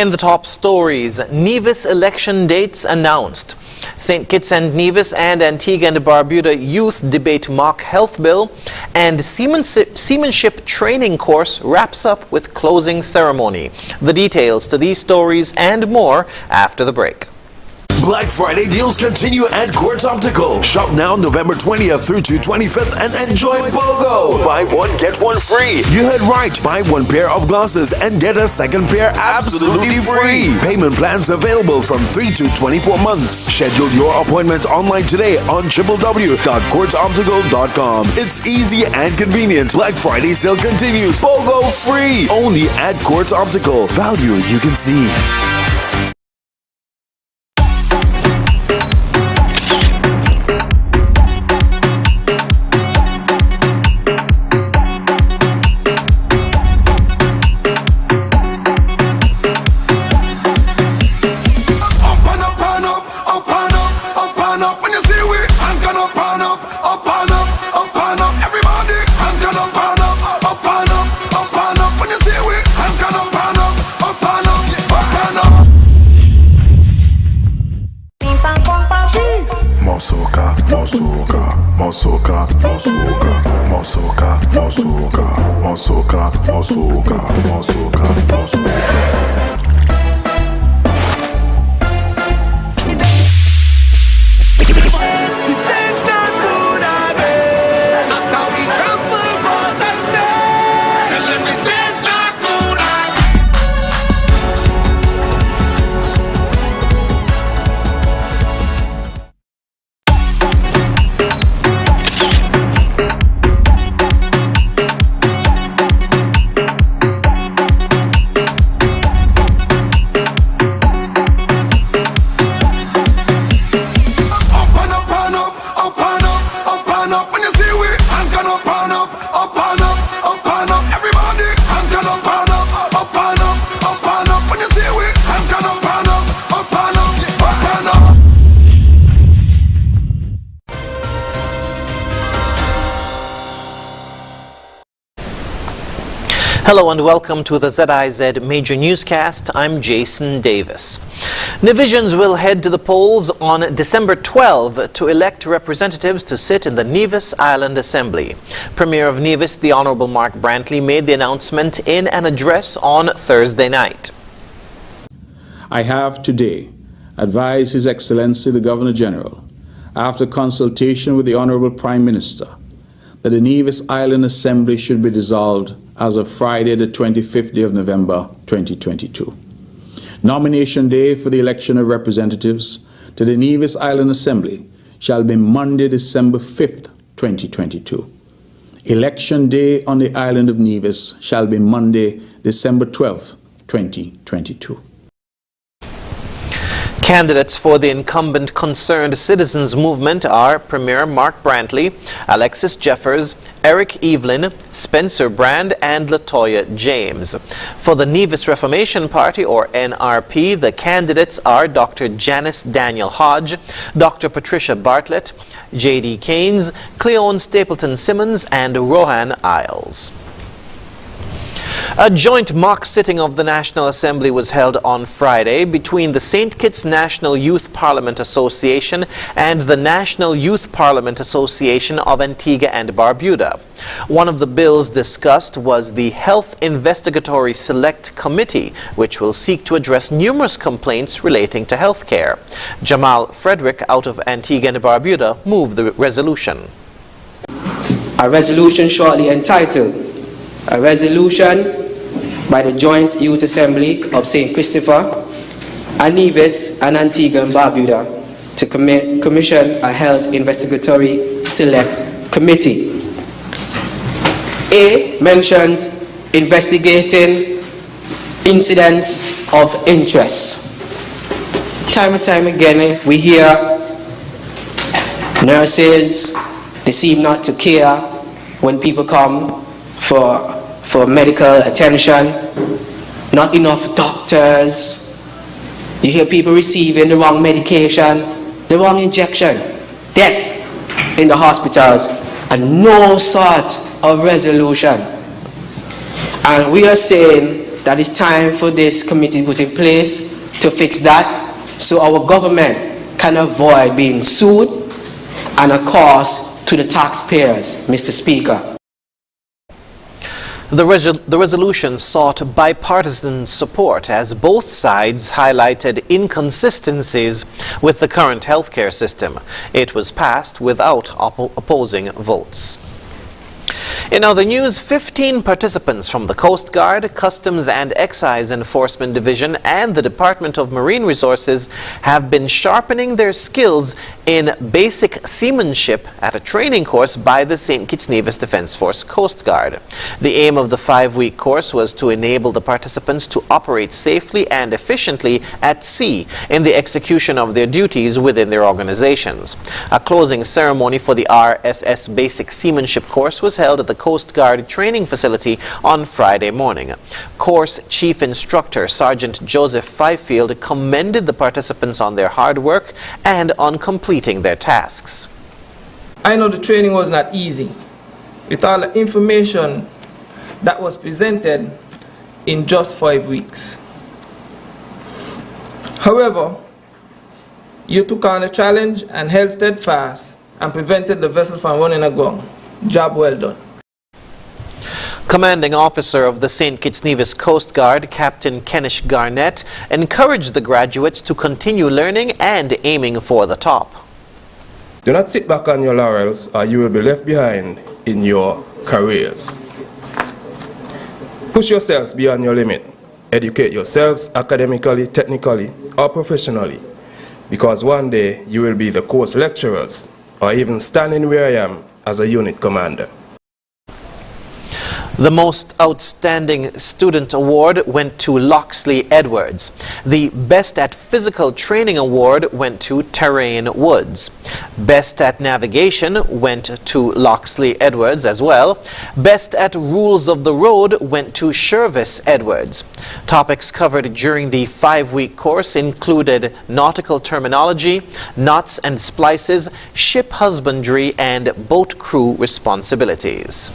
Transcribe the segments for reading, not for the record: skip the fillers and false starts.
In the top stories, Nevis election dates announced. St. Kitts and Nevis and Antigua and Barbuda youth debate mock health bill, and seamanship training course wraps up with closing ceremony. The details to these stories and more after the break. Black Friday deals continue at Quartz Optical. Shop now November 20th through to 25th and enjoy BOGO. Buy one, get one free. You heard right. Buy one pair of glasses and get a second pair absolutely free. Payment plans available from 3 to 24 months. Schedule your appointment online today on www.quartzoptical.com. It's easy and convenient. Black Friday sale continues. BOGO free. Only at Quartz Optical. Value you can see. Hello and welcome to the ZIZ Major Newscast. I'm Jason Davis. Nevisians will head to the polls on December 12 to elect representatives to sit in the Nevis Island Assembly. Premier of Nevis, the Honorable Mark Brantley, made the announcement in an address on Thursday night. I have today advised His Excellency the Governor General, after consultation with the Honorable Prime Minister, that the Nevis Island Assembly should be dissolved as of Friday the 25th of November 2022. Nomination day for the election of representatives to the Nevis Island Assembly shall be Monday, December 5th, 2022. Election day on the island of Nevis shall be Monday, December 12th, 2022. Candidates for the incumbent Concerned Citizens Movement are Premier Mark Brantley, Alexis Jeffers, Eric Evelyn, Spencer Brand, and Latoya James. For the Nevis Reformation Party, or NRP, the candidates are Dr. Janice Daniel Hodge, Dr. Patricia Bartlett, J.D. Keynes, Cleone Stapleton Simmons, and Rohan Isles. A joint mock sitting of the National Assembly was held on Friday between the St. Kitts National Youth Parliament Association and the National Youth Parliament Association of Antigua and Barbuda. One of the bills discussed was the Health Investigatory Select Committee, which will seek to address numerous complaints relating to health care. Jamal Frederick out of Antigua and Barbuda moved the resolution. A resolution shortly entitled, a resolution by the Joint Youth Assembly of St. Christopher and Nevis and Antigua and Barbuda to commission a Health Investigatory Select Committee. A mentioned investigating incidents of interest. Time and time again we hear nurses, they seem not to care when people come for medical attention, not enough doctors. You hear people receiving the wrong medication, the wrong injection, death in the hospitals, and no sort of resolution. And we are saying that it's time for this committee to put in place to fix that so our government can avoid being sued and a cost to the taxpayers, Mr. Speaker. The resolution sought bipartisan support as both sides highlighted inconsistencies with the current healthcare system. It was passed without opposing votes. In other news, 15 participants from the Coast Guard, Customs and Excise Enforcement Division and the Department of Marine Resources have been sharpening their skills in basic seamanship at a training course by the St. Kitts Nevis Defence Force Coast Guard. The aim of the 5-week course was to enable the participants to operate safely and efficiently at sea in the execution of their duties within their organizations. A closing ceremony for the RSS Basic Seamanship course was held at the Coast Guard training facility on Friday morning. Course Chief Instructor Sergeant Joseph Fifield commended the participants on their hard work and on completing their tasks. I know the training was not easy, with all the information that was presented in just 5 weeks. However, you took on the challenge and held steadfast and prevented the vessel from running aground. Job well done. Commanding Officer of the St. Kitts Nevis Coast Guard, Captain Kenish Garnett, encouraged the graduates to continue learning and aiming for the top. Do not sit back on your laurels or you will be left behind in your careers. Push yourselves beyond your limit. Educate yourselves academically, technically, or professionally, because one day you will be the course lecturers or even standing where I am as a unit commander. The Most Outstanding Student Award went to Loxley Edwards. The Best at Physical Training Award went to Terrain Woods. Best at Navigation went to Loxley Edwards as well. Best at Rules of the Road went to Shervis Edwards. Topics covered during the 5-week course included nautical terminology, knots and splices, ship husbandry, and boat crew responsibilities.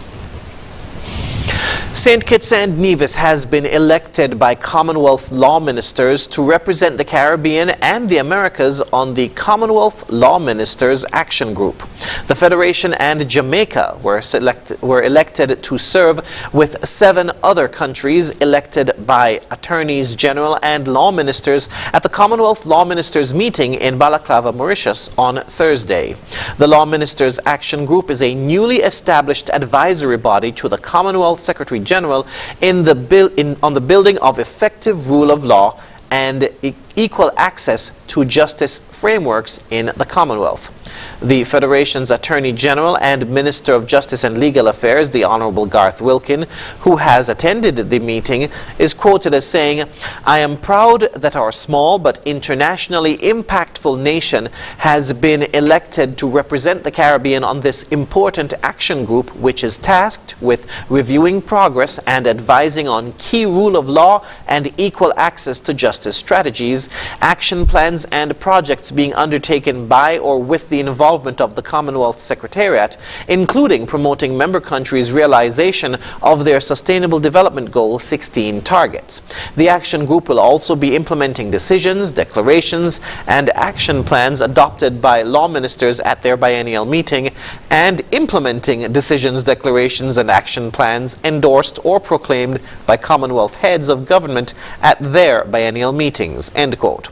St. Kitts and Nevis has been elected by Commonwealth law ministers to represent the Caribbean and the Americas on the Commonwealth Law Ministers Action Group. The Federation and Jamaica were elected to serve with 7 other countries elected by attorneys general and law ministers at the Commonwealth Law Ministers meeting in Balaclava, Mauritius on Thursday. The Law Ministers Action Group is a newly established advisory body to the Commonwealth Secretary General on the building of effective rule of law and equal access to justice frameworks in the Commonwealth. The Federation's Attorney General and Minister of Justice and Legal Affairs, the Honorable Garth Wilkin, who has attended the meeting, is quoted as saying, "I am proud that our small but internationally impactful nation has been elected to represent the Caribbean on this important action group, which is tasked with reviewing progress and advising on key rule of law and equal access to justice strategies, action plans and projects being undertaken by or with the involvement of the Commonwealth Secretariat, including promoting member countries' realization of their Sustainable Development Goal 16 targets. The action group will also be implementing decisions, declarations, and action plans adopted by law ministers at their biennial meeting and implementing decisions, declarations, and action plans endorsed or proclaimed by Commonwealth heads of government at their biennial meetings." End quote.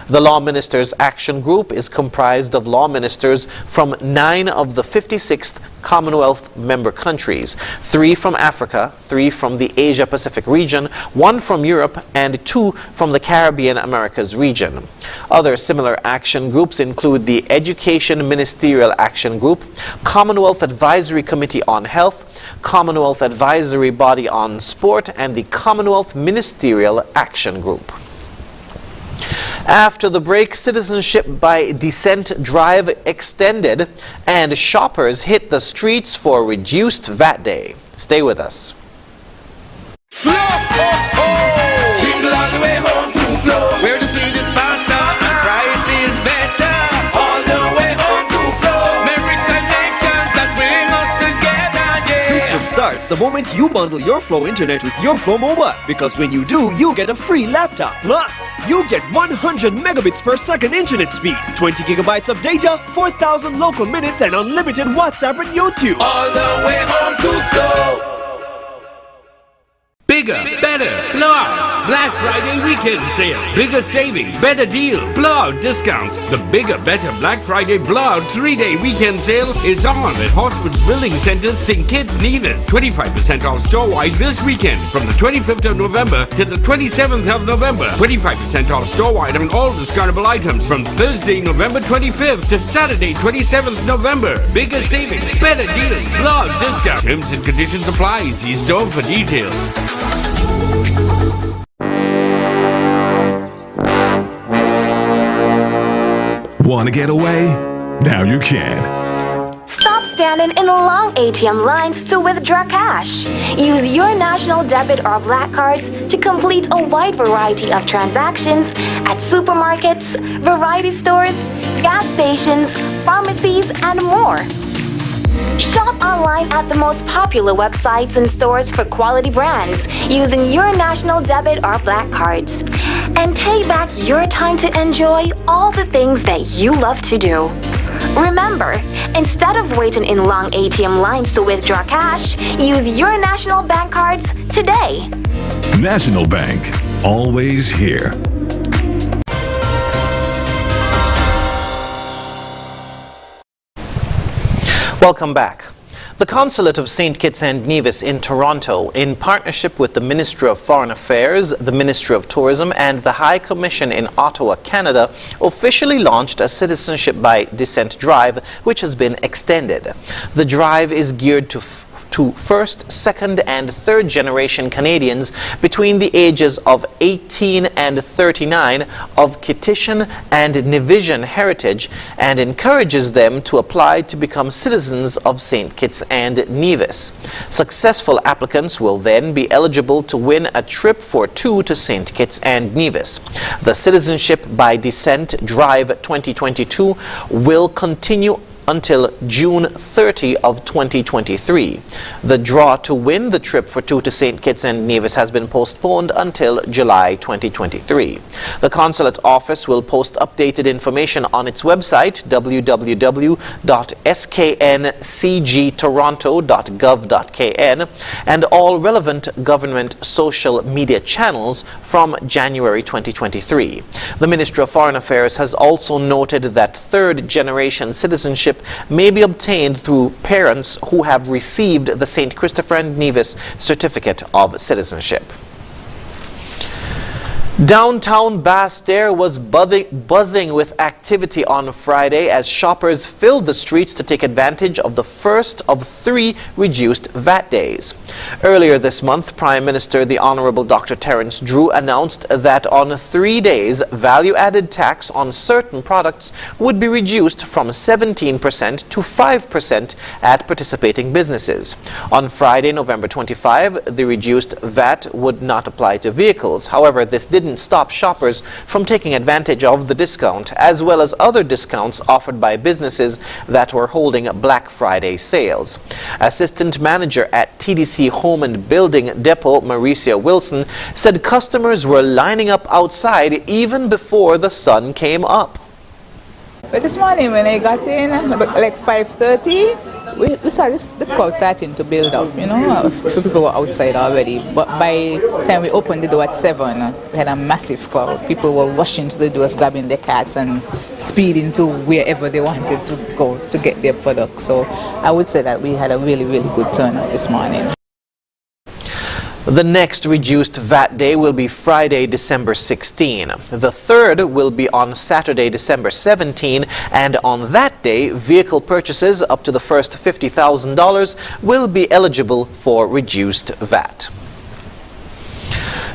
The Law Ministers Action Group is comprised of law ministers from 9 of the 56 Commonwealth member countries, 3 from Africa, 3 from the Asia-Pacific region, 1 from Europe, and 2 from the Caribbean Americas region. Other similar action groups include the Education Ministerial Action Group, Commonwealth Advisory Committee on Health, Commonwealth Advisory Body on Sport, and the Commonwealth Ministerial Action Group. After the break, Citizenship by Descent drive extended and shoppers hit the streets for reduced VAT day. Stay with us. Flow, jingle all the way home to Flow, where the speed is faster and price is better. All the way home to Flow, Merry connections that bring us together, yeah. Christmas starts the moment you bundle your Flow internet with your Flow mobile. Because when you do, you get a free laptop. Plus, you get 100 megabits per second internet speed, 20 gigabytes of data, 4,000 local minutes, and unlimited WhatsApp and YouTube. All the way home to Flow. Bigger, better, blowout. Black Friday weekend sale. Bigger savings, better deal, blowout discounts. The bigger, better Black Friday blowout 3-day weekend sale is on at Horsford's Building Centre, St. Kitts, Nevis. 25% off store-wide this weekend from the 25th of November to the 27th of November. 25% off store-wide on all discountable items from Thursday, November 25th to Saturday, 27th November. Bigger savings, better deals, blowout discounts. Terms and conditions apply. See store for details. Want to get away? Now you can. Stop standing in long ATM lines to withdraw cash. Use your national debit or black cards to complete a wide variety of transactions at supermarkets, variety stores, gas stations, pharmacies, and more. Shop online at the most popular websites and stores for quality brands using your national debit or black cards. And take back your time to enjoy all the things that you love to do. Remember, instead of waiting in long ATM lines to withdraw cash, use your national bank cards today. National Bank, always here. Welcome back. The Consulate of St. Kitts and Nevis in Toronto, in partnership with the Ministry of Foreign Affairs, the Ministry of Tourism, and the High Commission in Ottawa, Canada, officially launched a Citizenship by Descent drive, which has been extended. The drive is geared to first, second, and third generation Canadians between the ages of 18 and 39 of Kittitian and Nevisian heritage and encourages them to apply to become citizens of St. Kitts and Nevis. Successful applicants will then be eligible to win a trip for two to St. Kitts and Nevis. The Citizenship by Descent Drive 2022 will continue until June 30 of 2023. The draw to win the trip for two to St. Kitts and Nevis has been postponed until July 2023. The Consulate Office will post updated information on its website, www.skncgtoronto.gov.kn, and all relevant government social media channels from January 2023. The Ministry of Foreign Affairs has also noted that third-generation citizenship may be obtained through parents who have received the St. Christopher and Nevis Certificate of Citizenship. Downtown Basse-Terre was buzzing with activity on Friday as shoppers filled the streets to take advantage of the first of 3 reduced VAT days. Earlier this month, Prime Minister the Honourable Dr. Terence Drew announced that on 3 days, value-added tax on certain products would be reduced from 17% to 5% at participating businesses. On Friday, November 25, the reduced VAT would not apply to vehicles. However, this didn't stop shoppers from taking advantage of the discount, as well as other discounts offered by businesses that were holding Black Friday sales. Assistant Manager at TDC Home and Building Depot, Mauricia Wilson, said customers were lining up outside even before the sun came up. But this morning when I got in, like 5:30, we saw the crowd starting to build up, you know, a few people were outside already. But by the time we opened the door at 7, we had a massive crowd. People were rushing to the doors, grabbing their carts and speeding to wherever they wanted to go to get their products. So I would say that we had a really, really good turnout this morning. The next reduced VAT day will be Friday, December 16. The third will be on Saturday, December 17, and on that day, vehicle purchases up to the first $50,000 will be eligible for reduced VAT.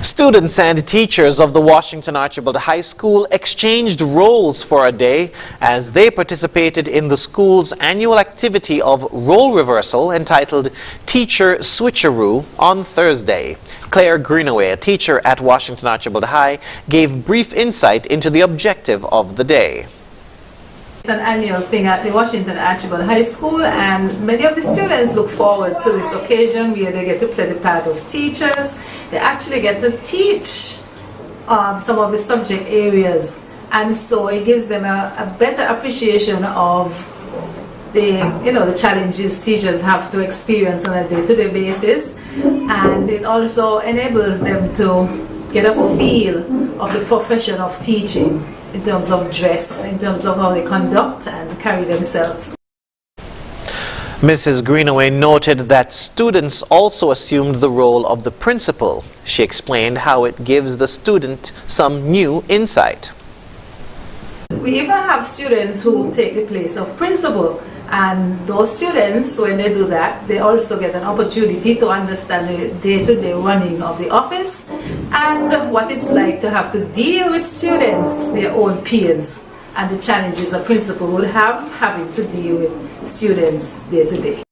Students and teachers of the Washington Archibald High School exchanged roles for a day as they participated in the school's annual activity of role reversal entitled Teacher Switcheroo on Thursday. Claire Greenaway, a teacher at Washington Archibald High, gave brief insight into the objective of the day. It's an annual thing at the Washington Archibald High School, and many of the students look forward to this occasion where they get to play the part of teachers. They actually get to teach some of the subject areas, and so it gives them a better appreciation of the challenges teachers have to experience on a day-to-day basis, and it also enables them to get a feel of the profession of teaching in terms of dress, in terms of how they conduct and carry themselves. Mrs. Greenaway noted that students also assumed the role of the principal. She explained how it gives the student some new insight. We even have students who take the place of principal, and those students, when they do that, they also get an opportunity to understand the day-to-day running of the office and what it's like to have to deal with students, their own peers, and the challenges a principal would have having to deal with students day-to-day.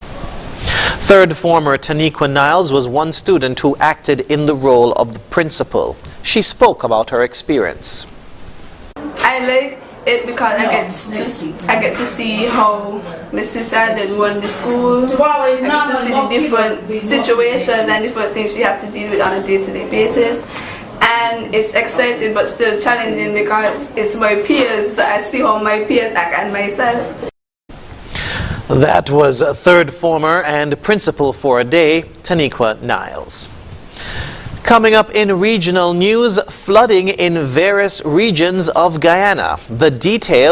Third former Taniqua Niles was one student who acted in the role of the principal. She spoke about her experience. I like it because I get to see how Mrs. Sargent run the school. I get to see the different situations and different things you have to deal with on a day-to-day basis. And it's exciting but still challenging because it's my peers, so I see how my peers act and myself. That was third former and principal for a day, Taniqua Niles. Coming up in regional news, flooding in various regions of Guyana. The details